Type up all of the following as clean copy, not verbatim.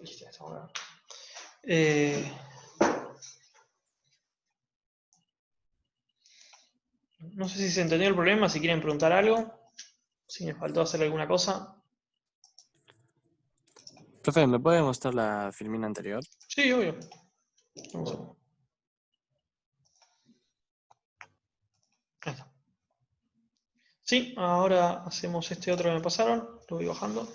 Listo, no sé si se entendió el problema, si quieren preguntar algo, si me faltó hacer alguna cosa. Profe, ¿me puede mostrar la filmina anterior? Sí, obvio. Vamos a ver. Ahí está. Sí, ahora hacemos este otro que me pasaron, lo voy bajando.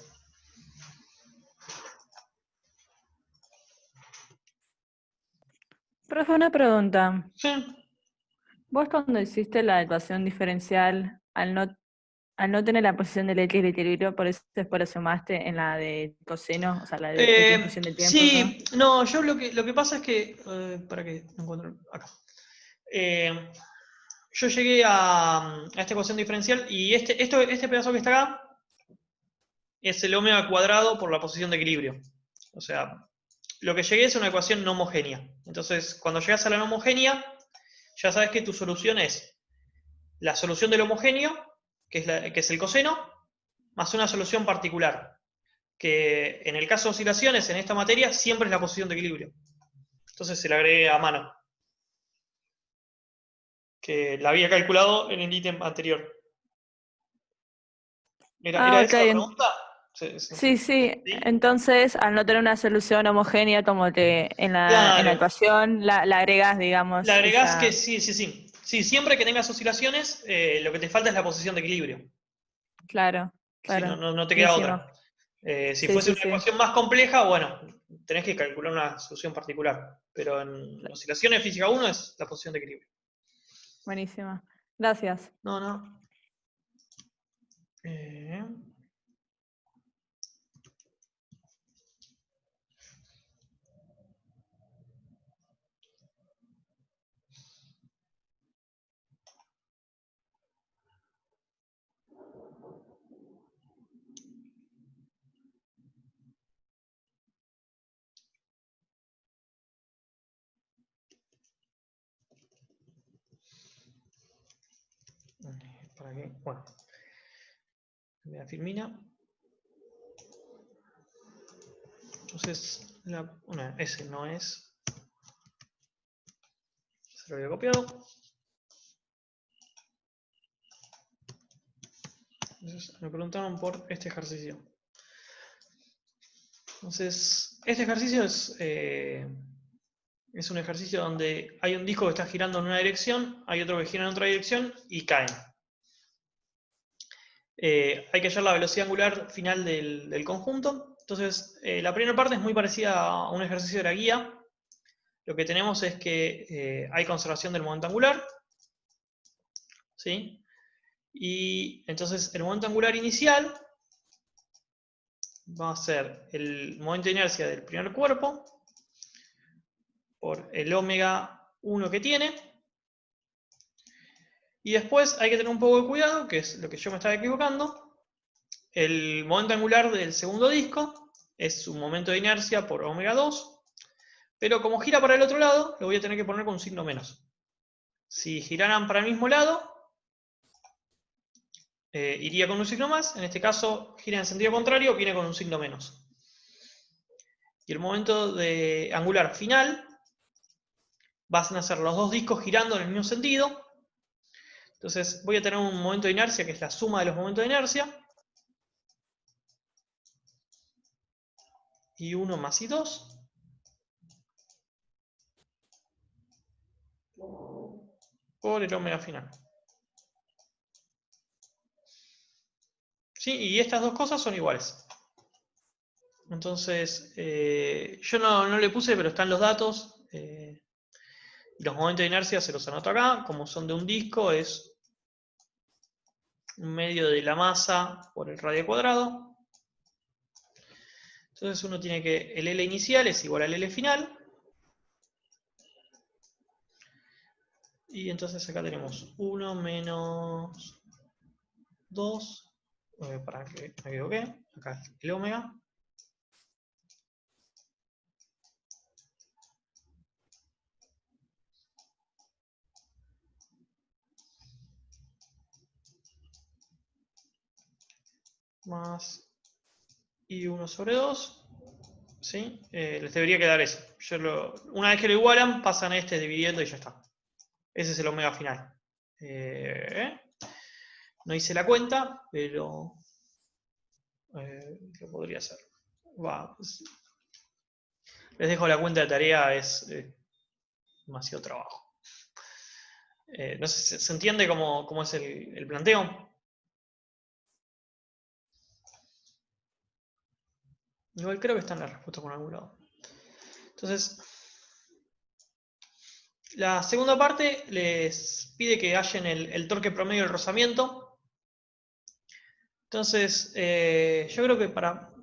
Profe, una pregunta. Sí. Vos cuando hiciste la ecuación diferencial, al no tener la posición del X de equilibrio, por eso después lo sumaste en la de coseno, o sea, la de X en función del tiempo, ¿no? Sí, no, yo lo que pasa es que, para que encuentro acá. Yo llegué a esta ecuación diferencial y este pedazo que está acá es el omega cuadrado por la posición de equilibrio. O sea, lo que llegué es una ecuación no homogénea. Entonces, cuando llegas a la no homogénea, ya sabes que tu solución es la solución del homogéneo, que es el coseno, más una solución particular, que en el caso de oscilaciones, en esta materia, siempre es la posición de equilibrio. Entonces se la agregué a mano, que la había calculado en el ítem anterior. ¿Era Ok. esa la pregunta? Sí, sí. ¿Sí? Entonces, al no tener una solución homogénea, como en la Claro. ecuación, la agregas, Le digamos, agregás que esa. sí, sí, sí. Sí, siempre que tengas oscilaciones, lo que te falta es la posición de equilibrio. Claro, Si no, claro. no te queda Buenísimo. otra. Si Sí, fuese sí, una sí. ecuación más compleja, bueno, tenés que calcular una solución particular. Pero en oscilaciones física 1 es la posición de equilibrio. Buenísimo. Gracias. No, no. Eh, ¿Para qué? Bueno, la filmina. Entonces, ese no es. Se lo había copiado. Entonces, me preguntaron por este ejercicio. Entonces, este ejercicio es un ejercicio donde hay un disco que está girando en una dirección, hay otro que gira en otra dirección y caen. Hay que hallar la velocidad angular final del conjunto. Entonces, la primera parte es muy parecida a un ejercicio de la guía. Lo que tenemos es que hay conservación del momento angular, ¿sí? Y entonces el momento angular inicial va a ser el momento de inercia del primer cuerpo por el omega 1 que tiene. Y después hay que tener un poco de cuidado, que es lo que yo me estaba equivocando. El momento angular del segundo disco es su momento de inercia por omega 2, pero como gira para el otro lado, lo voy a tener que poner con un signo menos. Si giraran para el mismo lado, iría con un signo más. En este caso, gira en sentido contrario, viene con un signo menos. Y el momento de angular final van a ser los dos discos girando en el mismo sentido. Entonces voy a tener un momento de inercia que es la suma de los momentos de inercia. Y 1 más y 2. Por el omega final. ¿Sí? Y estas dos cosas son iguales. Entonces, yo no le puse, pero están los datos. Los momentos de inercia se los anoto acá. Como son de un disco, es un medio de la masa por el radio cuadrado. Entonces uno tiene que el L inicial es igual al L final. Y entonces acá tenemos 1 menos 2. Para que me equivoqué. Acá el omega. Más I1 sobre 2. ¿sí? Les debería quedar eso. Una vez que lo igualan, pasan dividiendo y ya está. Ese es el omega final. No hice la cuenta, pero lo podría hacer. Les dejo la cuenta de tarea, es demasiado trabajo. No sé, ¿se entiende cómo es el planteo? Igual creo que está en la respuesta por algún lado. Entonces, la segunda parte les pide que hallen el torque promedio del rozamiento. Entonces, yo creo que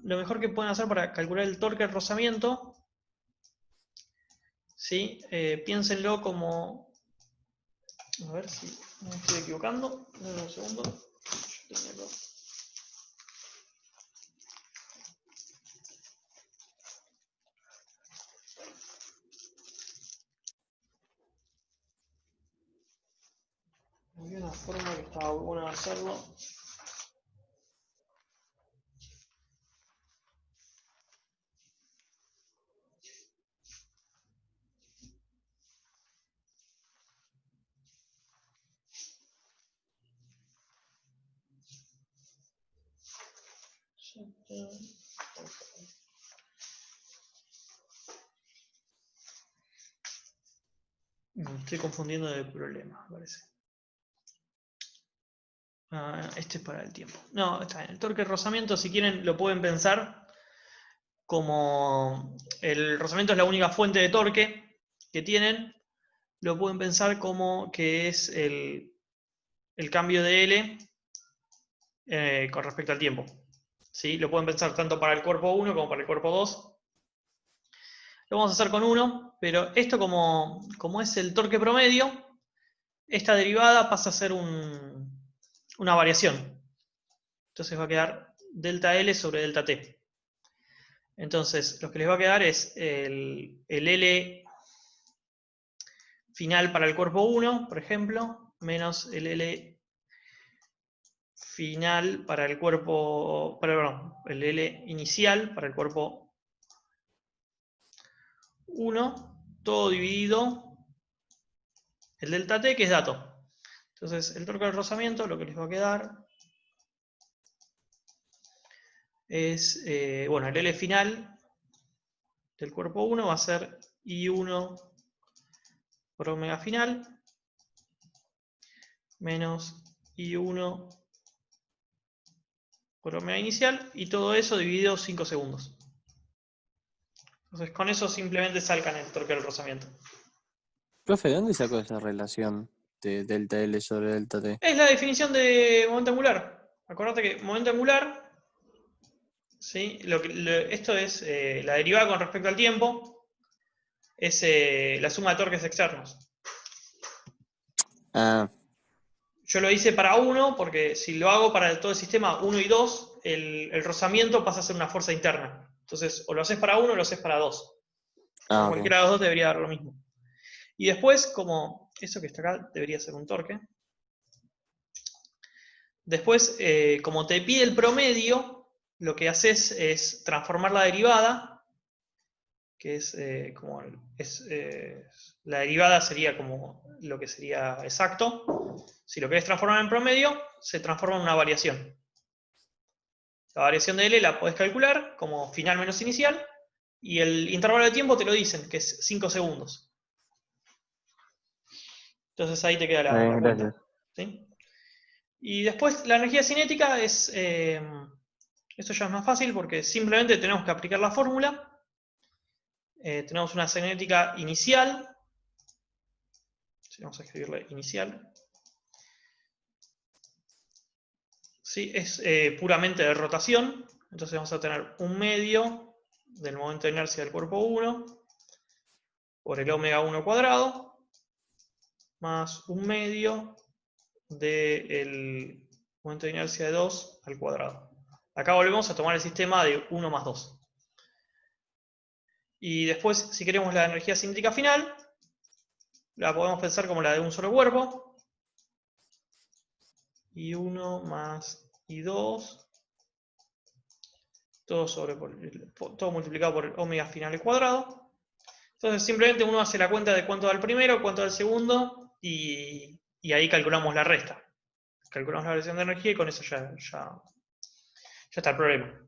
lo mejor que pueden hacer para calcular el torque del rozamiento, ¿sí? Piénsenlo como... A ver si no me estoy equivocando. Dame un segundo. Yo tenía acá. Había una forma que estaba buena de hacerlo. Me estoy confundiendo de problema, me parece. Este es para el tiempo. No, está bien. El torque de rozamiento, si quieren, lo pueden pensar como el rozamiento es la única fuente de torque que tienen. Lo pueden pensar como que es el cambio de L con respecto al tiempo. ¿Sí? Lo pueden pensar tanto para el cuerpo 1 como para el cuerpo 2. Lo vamos a hacer con 1, pero esto como es el torque promedio, esta derivada pasa a ser una variación. Entonces va a quedar delta L sobre delta T. Entonces, lo que les va a quedar es el L final para el cuerpo 1, por ejemplo, menos el L final para el cuerpo, perdón, el L inicial para el cuerpo 1, todo dividido el delta T, que es dato. Entonces, el torque del rozamiento, lo que les va a quedar es, bueno, el L final del cuerpo 1 va a ser I1 por omega final menos I1 por omega inicial, y todo eso dividido 5 segundos. Entonces, con eso simplemente sacan el torque del rozamiento. Profe, ¿de dónde sacó esa relación de delta L sobre delta T? Es la definición de momento angular. Acordate que momento angular, ¿sí? Esto es la derivada con respecto al tiempo, es la suma de torques externos. Ah, Yo lo hice para 1 porque si lo hago para todo el sistema 1 y 2, el rozamiento pasa a ser una fuerza interna. Entonces, o lo haces para 1 o lo haces para 2. ok. Cualquiera de los dos debería dar lo mismo. Y después, como eso que está acá debería ser un torque. Después, como te pide el promedio, lo que haces es transformar la derivada, que es la derivada sería como lo que sería exacto. Si lo querés transformar en promedio, se transforma en una variación. La variación de L la podés calcular como final menos inicial, y el intervalo de tiempo te lo dicen, que es 5 segundos. Entonces ahí te queda la cuenta. Gracias. ¿Sí? Y después la energía cinética es... esto ya es más fácil porque simplemente tenemos que aplicar la fórmula. Tenemos una cinética inicial. Vamos a escribirle inicial. ¿Sí? Es puramente de rotación. Entonces vamos a tener un medio del momento de inercia del cuerpo 1 por el omega 1 cuadrado más un medio del momento de inercia de 2 al cuadrado. Acá volvemos a tomar el sistema de 1 más 2. Y después, si queremos la energía cinética final, la podemos pensar como la de un solo cuerpo. I1 más I2. todo multiplicado por el omega final al cuadrado. Entonces simplemente uno hace la cuenta de cuánto da el primero, cuánto da el segundo, y ahí calculamos la resta. Calculamos la variación de energía y con eso ya está el problema.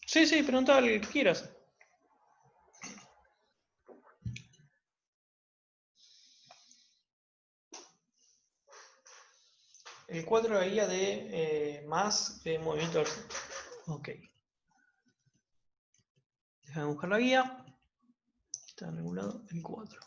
Sí, pregunta el que quieras. El 4 de la guía de más de movimiento del... Ok. Déjame buscar la guía. Está en algún lado el 4.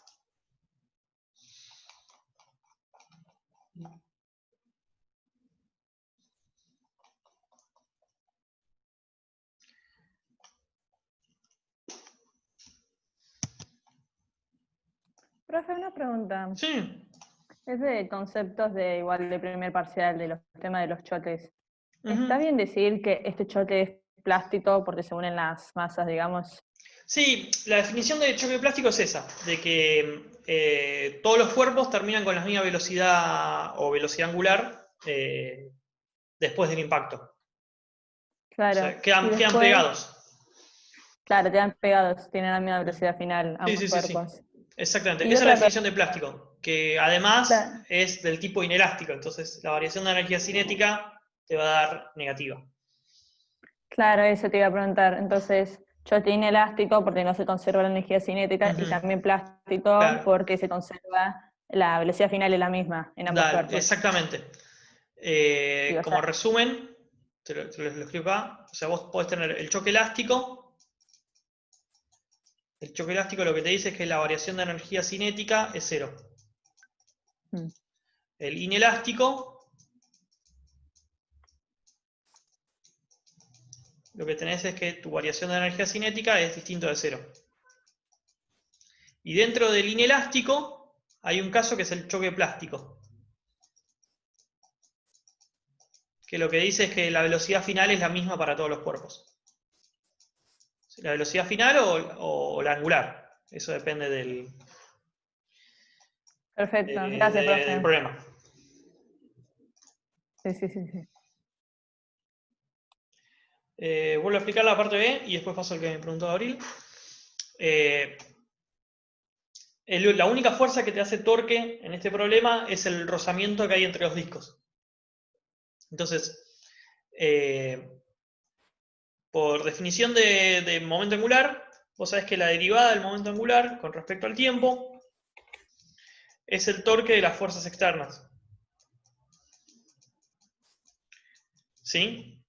Profe, una pregunta. Sí. Es de conceptos de igual de primer parcial, de los temas de los chotes. ¿Está bien decir que este choque es plástico porque se unen las masas, digamos? Sí, la definición de choque plástico es esa, de que todos los cuerpos terminan con la misma velocidad o velocidad angular después del impacto. Claro. O sea, quedan después, pegados. Claro, quedan pegados, tienen la misma velocidad final, ambos cuerpos. Sí. Exactamente. Y Esa es la otra definición de plástico, que además Claro. es del tipo inelástico, entonces la variación de energía cinética te va a dar negativa. Claro, eso te iba a preguntar. Entonces, choque inelástico porque no se conserva la energía cinética y también plástico Claro. porque se conserva la velocidad final es la misma en ambos cuerpos. Exactamente. Como resumen, te lo escribo acá. O sea, vos podés tener el choque elástico. El choque elástico lo que te dice es que la variación de energía cinética es 0. El inelástico, lo que tenés es que tu variación de energía cinética es distinto de 0. Y dentro del inelástico hay un caso que es el choque plástico, que lo que dice es que la velocidad final es la misma para todos los cuerpos. La velocidad final o la angular. Eso depende del... Perfecto, gracias, profe. Del problema. Sí. Vuelvo a explicar la parte B y después paso al que me preguntó Abril. La única fuerza que te hace torque en este problema es el rozamiento que hay entre los discos. Entonces, por definición de momento angular, vos sabés que la derivada del momento angular con respecto al tiempo es el torque de las fuerzas externas. ¿Sí?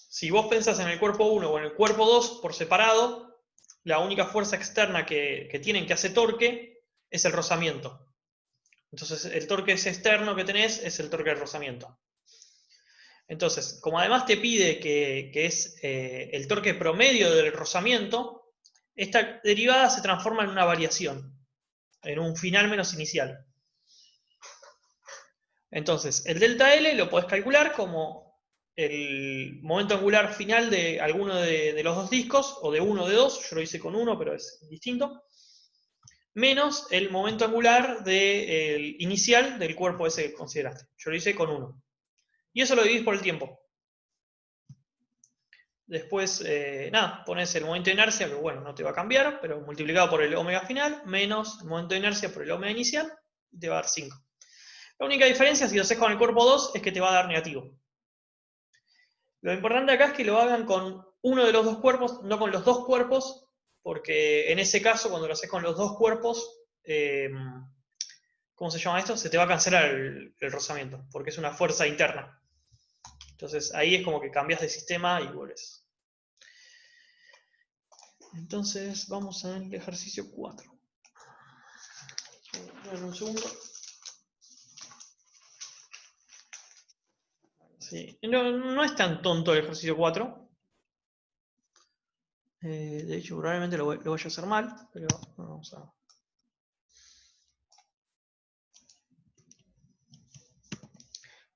Si vos pensás en el cuerpo 1 o en el cuerpo 2 por separado, la única fuerza externa que tienen que hace torque es el rozamiento. Entonces, el torque ese externo que tenés es el torque del rozamiento. Entonces, como además te pide que es el torque promedio del rozamiento, esta derivada se transforma en una variación, en un final menos inicial. Entonces, el delta L lo podés calcular como el momento angular final de alguno de los dos discos, o de uno o de dos, yo lo hice con uno, pero es distinto, menos el momento angular inicial del cuerpo ese que consideraste. Yo lo hice con 1. Y eso lo dividís por el tiempo. Después, pones el momento de inercia, que bueno, no te va a cambiar, pero multiplicado por el omega final, menos el momento de inercia por el omega inicial, y te va a dar 5. La única diferencia, si lo haces con el cuerpo 2, es que te va a dar negativo. Lo importante acá es que lo hagan con uno de los dos cuerpos, no con los dos cuerpos, porque en ese caso, cuando lo haces con los dos cuerpos, ¿cómo se llama esto? Se te va a cancelar el rozamiento, porque es una fuerza interna. Entonces ahí es como que cambias de sistema y vuelves. Entonces vamos al ejercicio 4. Un segundo. Sí. No es tan tonto el ejercicio 4. De hecho, probablemente lo vaya a hacer mal, pero vamos a...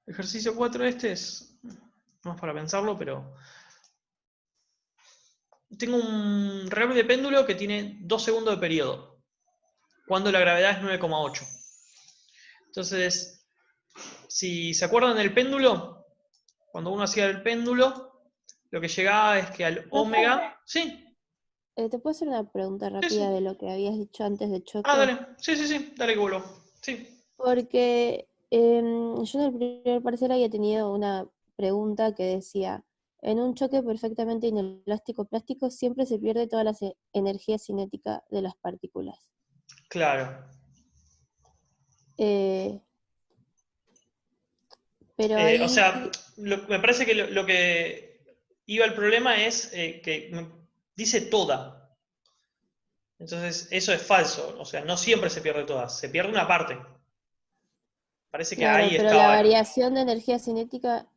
El ejercicio 4 este es más para pensarlo, pero... Tengo un reloj de péndulo que tiene 2 segundos de periodo, cuando la gravedad es 9,8. Entonces, si se acuerdan del péndulo, cuando uno hacía el péndulo, lo que llegaba es que al omega... Sí, ¿Te puedo hacer una pregunta rápida sí. de lo que habías dicho antes de choque? Dale. Sí, dale que vuelvo. Sí. Porque yo en el primer parcial había tenido una pregunta que decía, en un choque perfectamente inelástico-plástico siempre se pierde toda la energía cinética de las partículas. Claro. Pero ahí... O sea, me parece que lo que iba al problema es que dice toda. Entonces, eso es falso. O sea, no siempre se pierde toda, se pierde una parte. Parece que Claro, ahí pero la estaba. variación de energía cinética...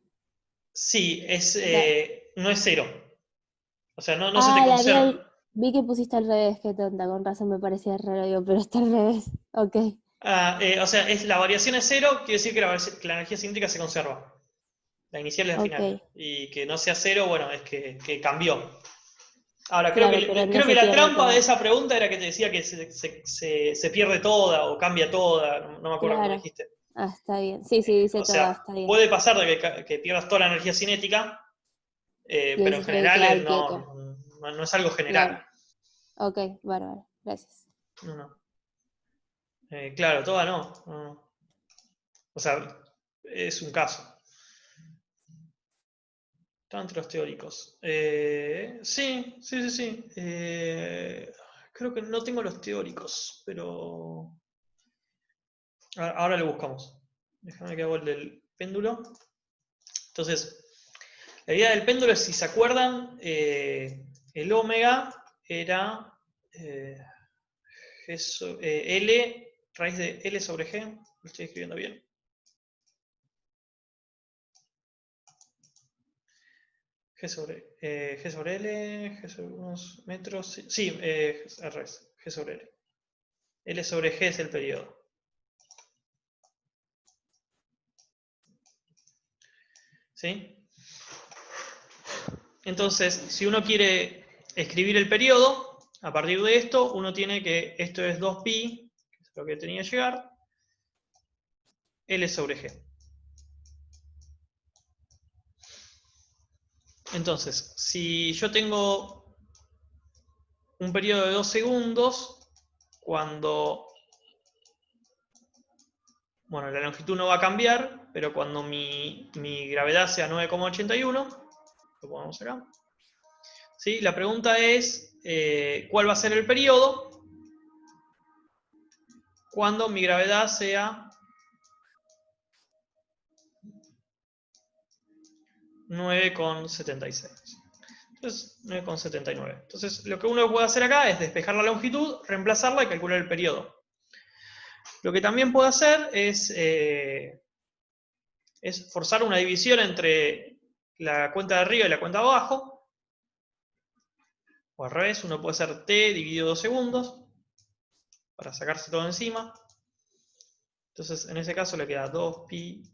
Sí, la- no es cero. O sea, no se te la conserva. vi que pusiste al revés, qué tonta, con razón me parecía raro, digo, pero está al revés, ok. O sea, la variación es cero, quiere decir que la energía cinética se conserva. La inicial es la Ok, final. Y que no sea cero, bueno, es que cambió. Ahora, claro, pero no creo que se la pierde trampa de toda. esa pregunta era que te decía que se pierde toda o cambia toda. No me acuerdo cómo Claro, dijiste. está bien. Sí, dice O toda, sea, está bien. puede pasar de que pierdas toda la energía cinética, Y pero en decís que hay que general quedar quieto. no es algo general. Claro, ok, bárbaro, gracias. No. Claro, toda no. O sea, es un caso. Está entre los teóricos. Sí. Creo que no tengo los teóricos, pero... Ahora lo buscamos. Déjame que hago el del péndulo. Entonces, la idea del péndulo es, si se acuerdan, el omega era L, raíz de L sobre G. Lo estoy escribiendo bien. G sobre L, G sobre unos metros. Sí, al revés. G sobre L. L sobre G es el periodo. ¿Sí? Entonces, si uno quiere escribir el periodo, a partir de esto, uno tiene que, esto es 2pi, que es lo que tenía que llegar, L sobre G. Entonces, si yo tengo un periodo de 2 segundos, cuando, bueno, la longitud no va a cambiar, pero cuando mi gravedad sea 9,81, lo ponemos acá, ¿sí? La pregunta es, ¿cuál va a ser el periodo cuando mi gravedad sea 9,76? Entonces, 9,79. Entonces, lo que uno puede hacer acá es despejar la longitud, reemplazarla y calcular el periodo. Lo que también puede hacer es forzar una división entre la cuenta de arriba y la cuenta de abajo. O al revés, uno puede hacer t dividido 2 segundos para sacarse todo encima. Entonces, en ese caso le queda 2pi.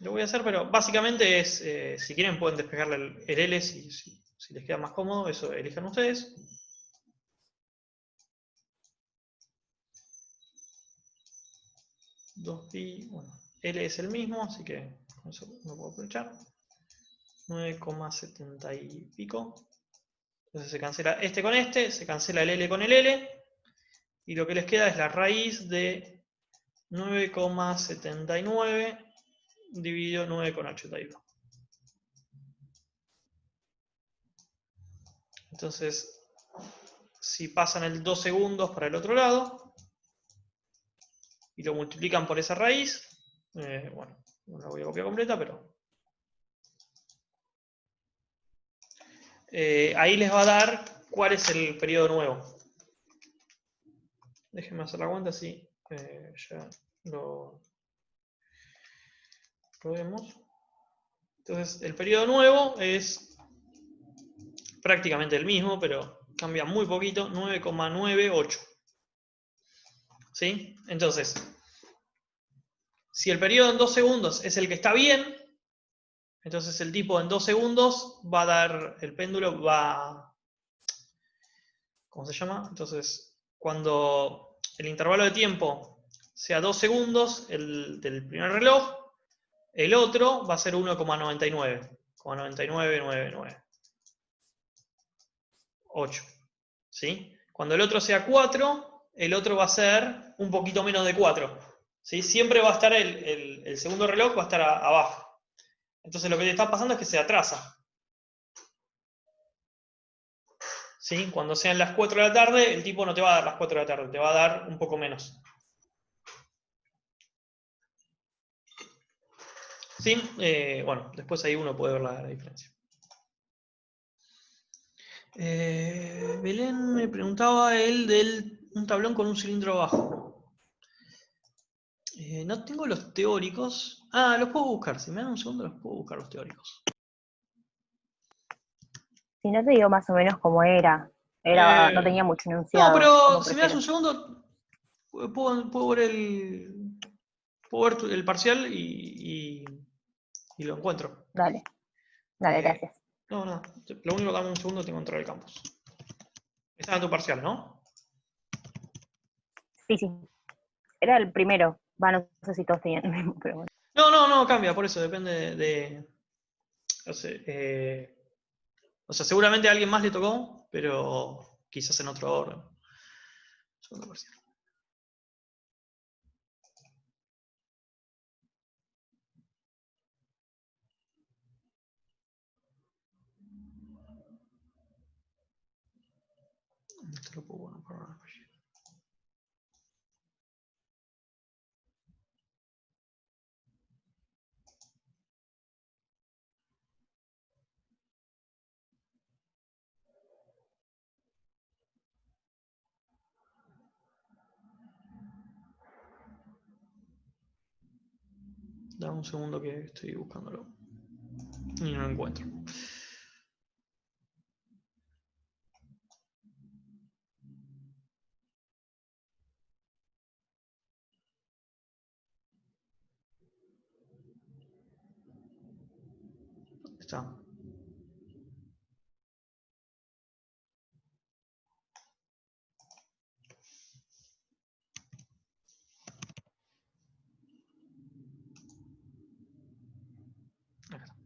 Lo voy a hacer, pero básicamente es, si quieren pueden despejarle el L si les queda más cómodo, eso elijan ustedes. Bueno, L es el mismo, así que con eso no puedo aprovechar. 9,70 y pico. Entonces se cancela este con este, se cancela el L con el L, y lo que les queda es la raíz de 9,79 dividido 9,81. Entonces, si pasan el 2 segundos para el otro lado y lo multiplican por esa raíz, bueno, no la voy a copiar completa, pero ahí les va a dar cuál es el periodo nuevo. Déjenme hacer la cuenta así ya lo vemos. Entonces, el periodo nuevo es prácticamente el mismo, pero cambia muy poquito, 9,98. ¿Sí? Entonces, si el periodo en 2 segundos es el que está bien, entonces el tipo en 2 segundos va a dar, el péndulo va, ¿cómo se llama? Entonces, cuando el intervalo de tiempo sea 2 segundos el del primer reloj, el otro va a ser 1,99. 99998. ¿Sí? Cuando el otro sea 4, el otro va a ser un poquito menos de 4. ¿Sí? Siempre va a estar el segundo reloj, va a estar abajo. Entonces lo que te está pasando es que se atrasa. ¿Sí? Cuando sean las 4 de la tarde, el tipo no te va a dar las 4 de la tarde, te va a dar un poco menos. ¿Sí? Bueno, después ahí uno puede ver la diferencia. Belén me preguntaba un tablón con un cilindro abajo. No tengo los teóricos. Ah, los puedo buscar. Si me dan un segundo, los puedo buscar los teóricos. Si no te digo más o menos cómo era. No tenía mucho enunciado. No, pero como si me das prefieras. un segundo, puedo ver el parcial y lo encuentro. Dale, gracias. No, lo único, dame un segundo, tengo que entrar al campus. Está en tu parcial, ¿no? Sí. Era el primero. No sé si todos tenían el mismo, pero bueno. No, cambia, por eso depende de no sé, o sea, seguramente a alguien más le tocó, pero quizás en otro orden. Segundo parcial. Esto lo puedo poner para una página. Dame un segundo que estoy buscándolo. Y no lo encuentro. ¿Dónde está? Acá está.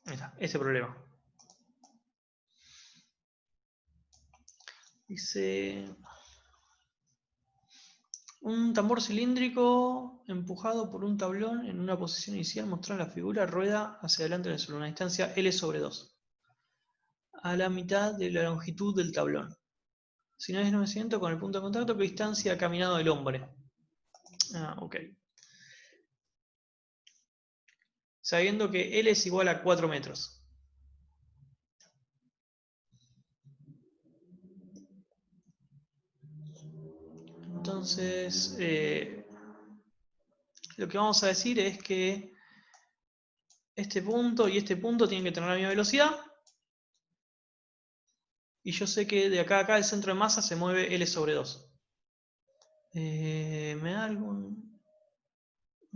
Ahí está, ese problema. Dice... Un tambor cilíndrico empujado por un tablón en una posición inicial mostrar la figura rueda hacia adelante en el suelo, una distancia L/2, a la mitad de la longitud del tablón. Si no hay desconocimiento con el punto de contacto, ¿qué distancia ha caminado el hombre? Ah, ok. Sabiendo que L es igual a 4 metros. Entonces, lo que vamos a decir es que este punto y este punto tienen que tener la misma velocidad. Y yo sé que de acá a acá el centro de masa se mueve L/2. ¿Me da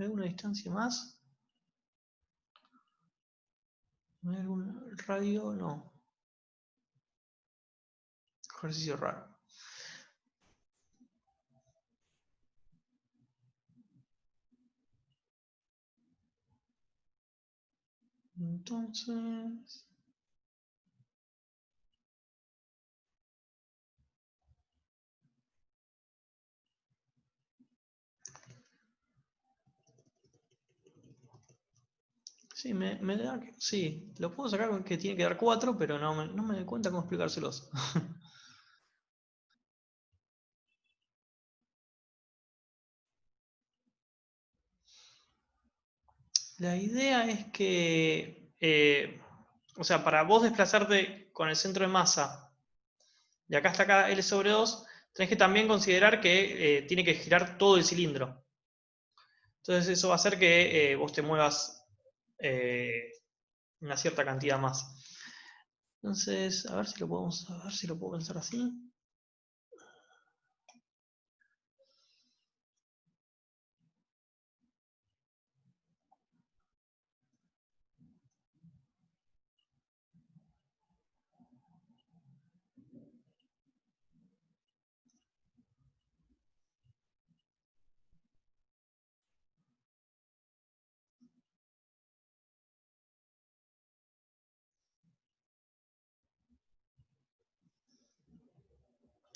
una distancia más? ¿Me da algún radio? No. Ejercicio raro. Entonces... Sí, me da que... Sí, lo puedo sacar con que tiene que dar 4, pero no me doy cuenta cómo explicárselos. La idea es que, o sea, para vos desplazarte con el centro de masa de acá hasta acá L/2, tenés que también considerar que tiene que girar todo el cilindro. Entonces eso va a hacer que vos te muevas una cierta cantidad más. Entonces, a ver si lo puedo pensar así.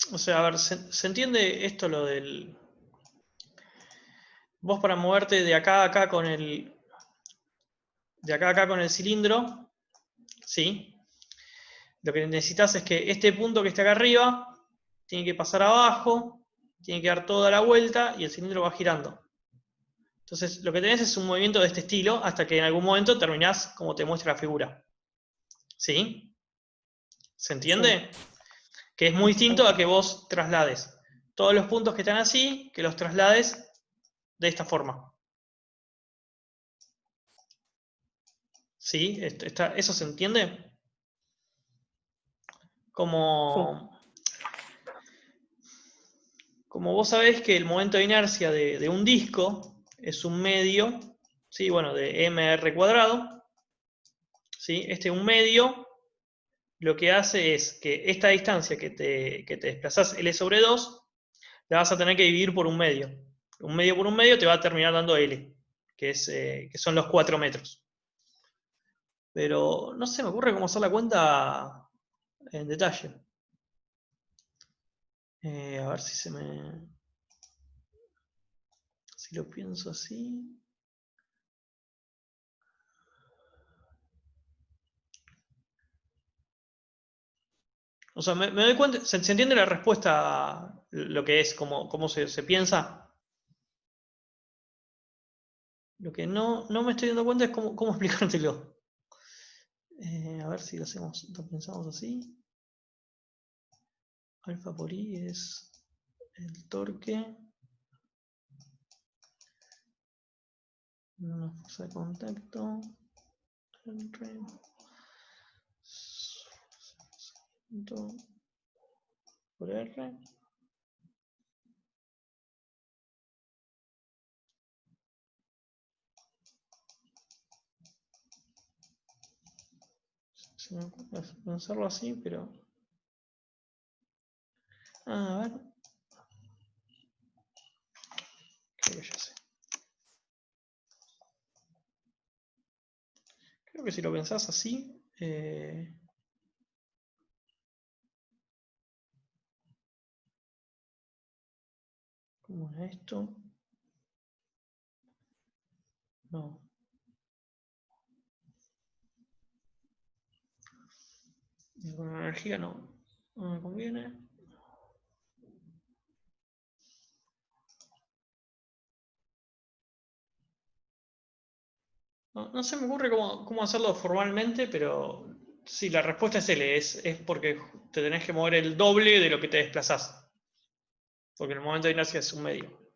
O sea, a ver, ¿se entiende esto lo del... Vos para moverte de acá a acá con el... De acá a acá con el cilindro, ¿sí? Lo que necesitas es que este punto que está acá arriba tiene que pasar abajo, tiene que dar toda la vuelta y el cilindro va girando. Entonces, lo que tenés es un movimiento de este estilo hasta que en algún momento terminás como te muestra la figura. ¿Sí? ¿Se entiende? Sí. Que es muy distinto a que vos traslades todos los puntos que están así, que los traslades de esta forma. ¿Sí? ¿Eso se entiende? Como vos sabés que el momento de inercia de un disco es un medio, ¿sí? Bueno, de mr², ¿sí? Este un medio lo que hace es que esta distancia que te desplazás L sobre 2, la vas a tener que dividir por un medio. Un medio por un medio te va a terminar dando L, que son los 4 metros. Pero no sé, me ocurre cómo hacer la cuenta en detalle. A ver si si lo pienso así. O sea, me doy cuenta, ¿se entiende la respuesta, lo que es, cómo se piensa? Lo que no me estoy dando cuenta es cómo explicártelo. A ver si lo pensamos así. Alfa por I es el torque. Una fuerza de contacto. Por R. Se me ocurre pensarlo así, pero... a ver. Creo que ya sé. Creo que si lo pensás así... ¿cómo es esto? No. Con energía no me conviene. No se me ocurre cómo hacerlo formalmente, pero sí, la respuesta es L, es porque te tenés que mover el doble de lo que te desplazás. Porque el momento de inercia es un medio.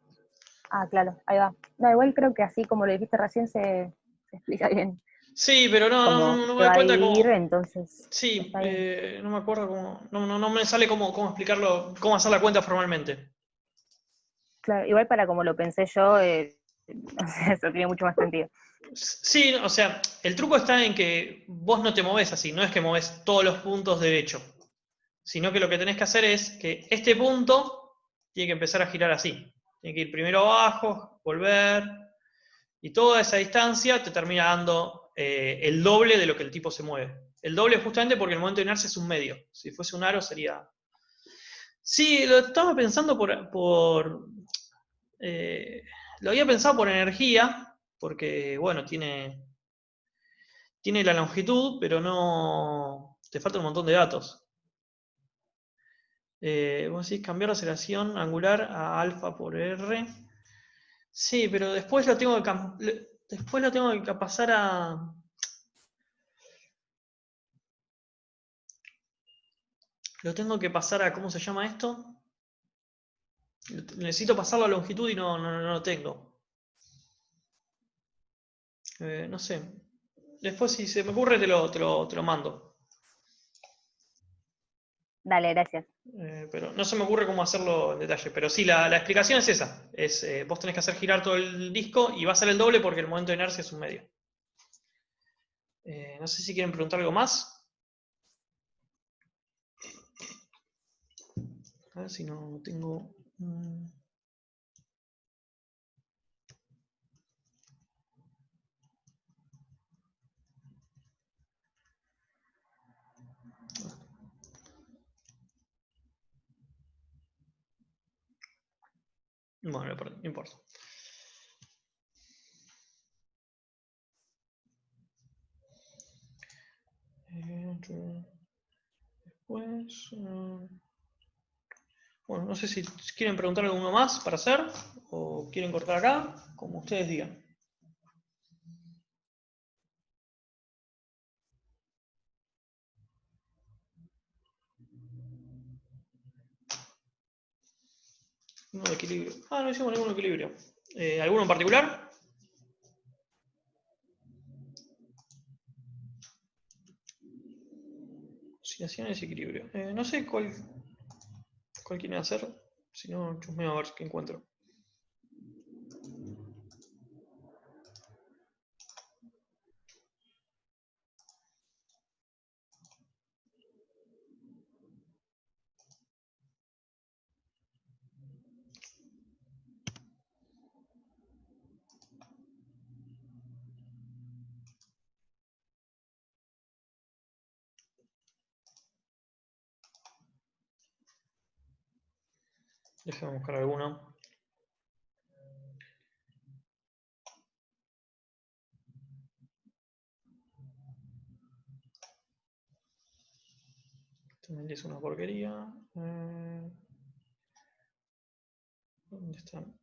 Ah, claro, ahí va. No, igual creo que así como lo dijiste recién se explica bien. Sí, pero Como no me se doy va a cuenta dividir, cómo. entonces Sí, está bien. no me acuerdo cómo. No me sale cómo explicarlo, cómo hacer la cuenta formalmente. Claro, igual para como lo pensé yo, o sea, eso tiene mucho más sentido. Sí, o sea, el truco está en que vos no te movés así, no es que movés todos los puntos derecho, sino que lo que tenés que hacer es que este punto tiene que empezar a girar así. Tiene que ir primero abajo, volver, y toda esa distancia te termina dando el doble de lo que el tipo se mueve. El doble justamente porque el momento de inercia es un medio. Si fuese un aro sería... Sí, lo estaba pensando lo había pensado por energía, porque, bueno, tiene la longitud, pero no... Te falta un montón de datos. Vos decís cambiar la aceleración angular a alfa por R. Sí, pero después lo tengo que pasar a... Lo tengo que pasar a... ¿Cómo se llama esto? Necesito pasarlo a longitud y no lo tengo. No sé. Después si se me ocurre te lo mando. Dale, gracias. Pero no se me ocurre cómo hacerlo en detalle. Pero sí, la explicación es esa. Vos tenés que hacer girar todo el disco y va a ser el doble porque el momento de inercia es un medio. No sé si quieren preguntar algo más. A ver si no tengo... Bueno, no importa. Después... Bueno, no sé si quieren preguntar alguno más para hacer o quieren cortar acá, como ustedes digan. Uno de equilibrio. Ah, no hicimos ninguno de equilibrio. ¿Alguno en particular? Oscilaciones y equilibrio. No sé cuál quieren hacer. Si no, chusmeo a ver qué encuentro. Déjame buscar alguno. También es una porquería. ¿Dónde están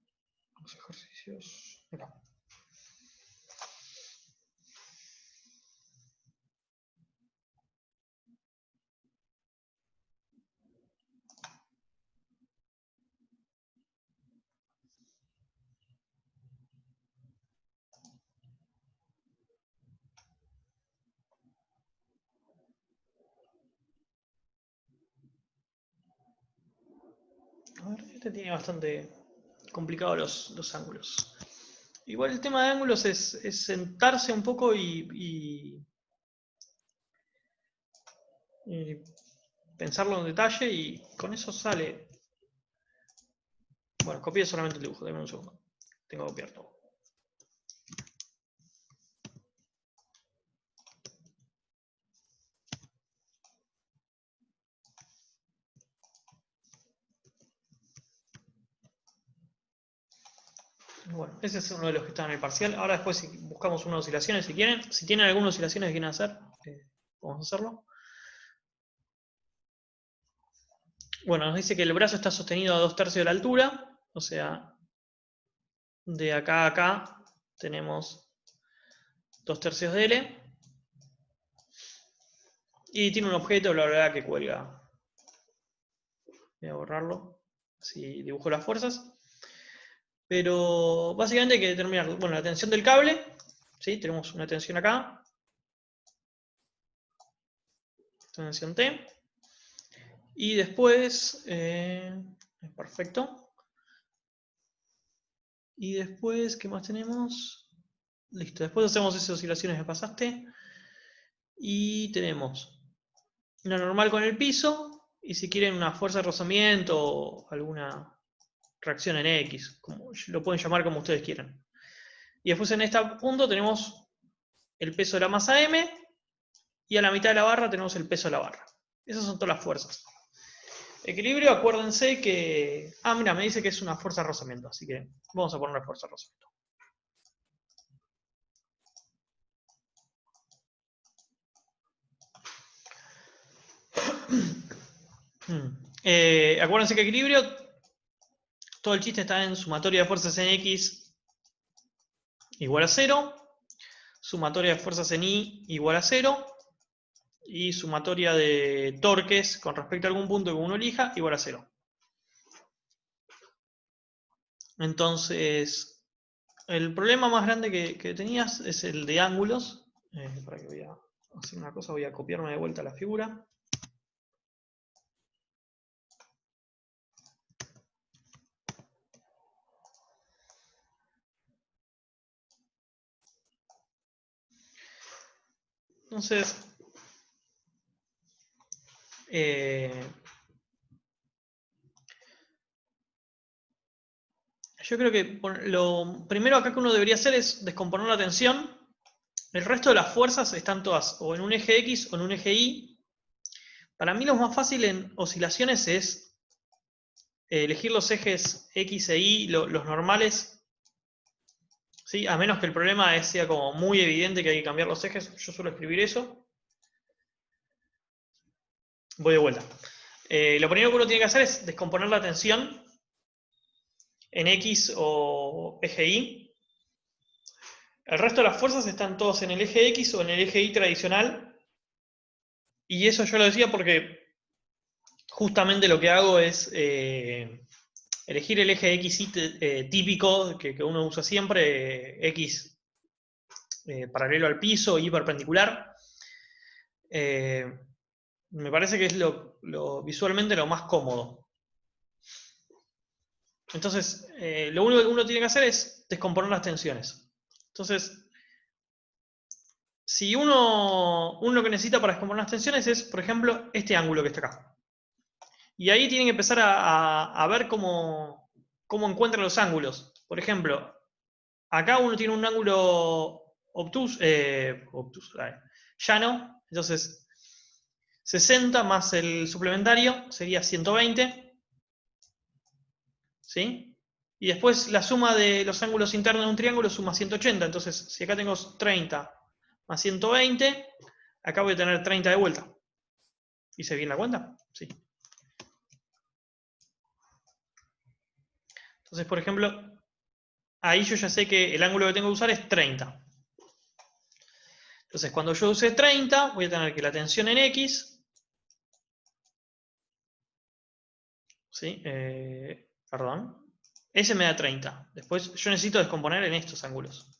los ejercicios? Acá. A ver, este tiene bastante complicado los ángulos. Igual el tema de ángulos es sentarse un poco y pensarlo en detalle y con eso sale. Bueno, copié solamente el dibujo, dame un segundo. Tengo que copiar todo. Bueno, ese es uno de los que están en el parcial. Ahora después buscamos unas oscilaciones si quieren. Si tienen algunas oscilaciones que quieren hacer, vamos a hacerlo. Bueno, nos dice que el brazo está sostenido a 2/3 de la altura. O sea, de acá a acá tenemos 2/3 de L. Y tiene un objeto, bla, bla, bla, que cuelga. Voy a borrarlo. Así dibujo las fuerzas. Pero básicamente hay que determinar, bueno, la tensión del cable. ¿Sí? Tenemos una tensión acá. Tensión T. Y después, perfecto. Y después, ¿qué más tenemos? Listo, después hacemos esas oscilaciones que pasaste. Y tenemos una normal con el piso. Y si quieren una fuerza de rozamiento o alguna reacción en X, como lo pueden llamar como ustedes quieran. Y después en este punto tenemos el peso de la masa M. Y a la mitad de la barra tenemos el peso de la barra. Esas son todas las fuerzas. Equilibrio, acuérdense que... Ah, mira, me dice que es una fuerza de rozamiento, así que vamos a poner fuerza de rozamiento. Acuérdense que equilibrio, todo el chiste está en sumatoria de fuerzas en X igual a 0, sumatoria de fuerzas en Y igual a 0, y sumatoria de torques con respecto a algún punto que uno elija igual a 0. Entonces, el problema más grande que tenías es el de ángulos. Para que voy a hacer una cosa, voy a copiarme de vuelta la figura. Entonces, yo creo que lo primero acá que uno debería hacer es descomponer la tensión. El resto de las fuerzas están todas o en un eje X o en un eje Y. Para mí lo más fácil en oscilaciones es elegir los ejes X e Y, los normales, ¿sí? A menos que el problema sea como muy evidente que hay que cambiar los ejes. Yo suelo escribir eso. Voy de vuelta. Lo primero que uno tiene que hacer es descomponer la tensión en X o eje Y. El resto de las fuerzas están todos en el eje X o en el eje Y tradicional. Y eso yo lo decía porque justamente lo que hago es elegir el eje XY típico que uno usa siempre, X paralelo al piso, Y perpendicular. Me parece que es visualmente lo más cómodo. Entonces, lo único que uno tiene que hacer es descomponer las tensiones. Entonces, si uno lo que necesita para descomponer las tensiones es, por ejemplo, este ángulo que está acá. Y ahí tienen que empezar a ver cómo encuentran los ángulos. Por ejemplo, acá uno tiene un ángulo llano, entonces 60 más el suplementario sería 120. ¿Sí? Y después la suma de los ángulos internos de un triángulo suma 180. Entonces, si acá tengo 30 más 120, acá voy a tener 30 de vuelta. ¿Hice bien la cuenta? Sí. Entonces, por ejemplo, ahí yo ya sé que el ángulo que tengo que usar es 30. Entonces, cuando yo use 30, voy a tener que la tensión en X, ¿sí? Perdón. Ese me da 30. Después yo necesito descomponer en estos ángulos.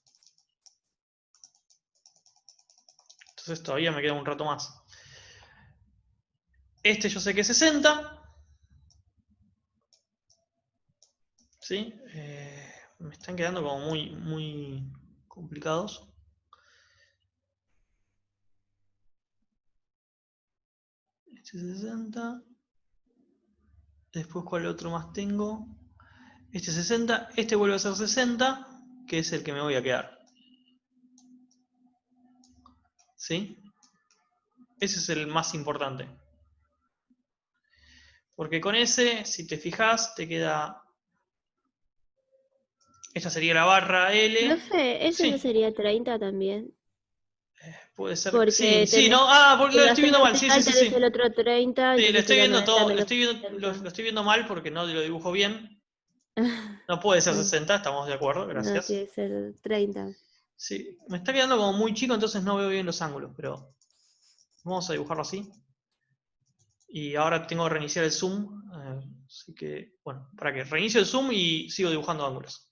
Entonces todavía me queda un rato más. Este yo sé que es 60. ¿Sí? Me están quedando como muy complicados. Este es 60. Después, ¿cuál otro más tengo? Este es 60. Este vuelve a ser 60, que es el que me voy a quedar. ¿Sí? Ese es el más importante. Porque con ese, si te fijas, te queda... Esta sería la barra L. Profe, ¿ese no Sí, sería 30 también? puede ser. Porque Sí, no. Ah, porque en lo la estoy viendo suma mal. Sí. integral tenés el otro 30, Sí, lo entonces estoy sería viendo 90 todo. Lo menos estoy viendo mal porque no lo dibujo bien. 60. No puede ser 60, estamos de acuerdo, No, gracias. tiene que ser 30. Sí, me está quedando como muy chico, entonces no veo bien los ángulos, pero vamos a dibujarlo así. Y ahora tengo que reiniciar el zoom, así que, bueno, para que reinicio el zoom y sigo dibujando ángulos.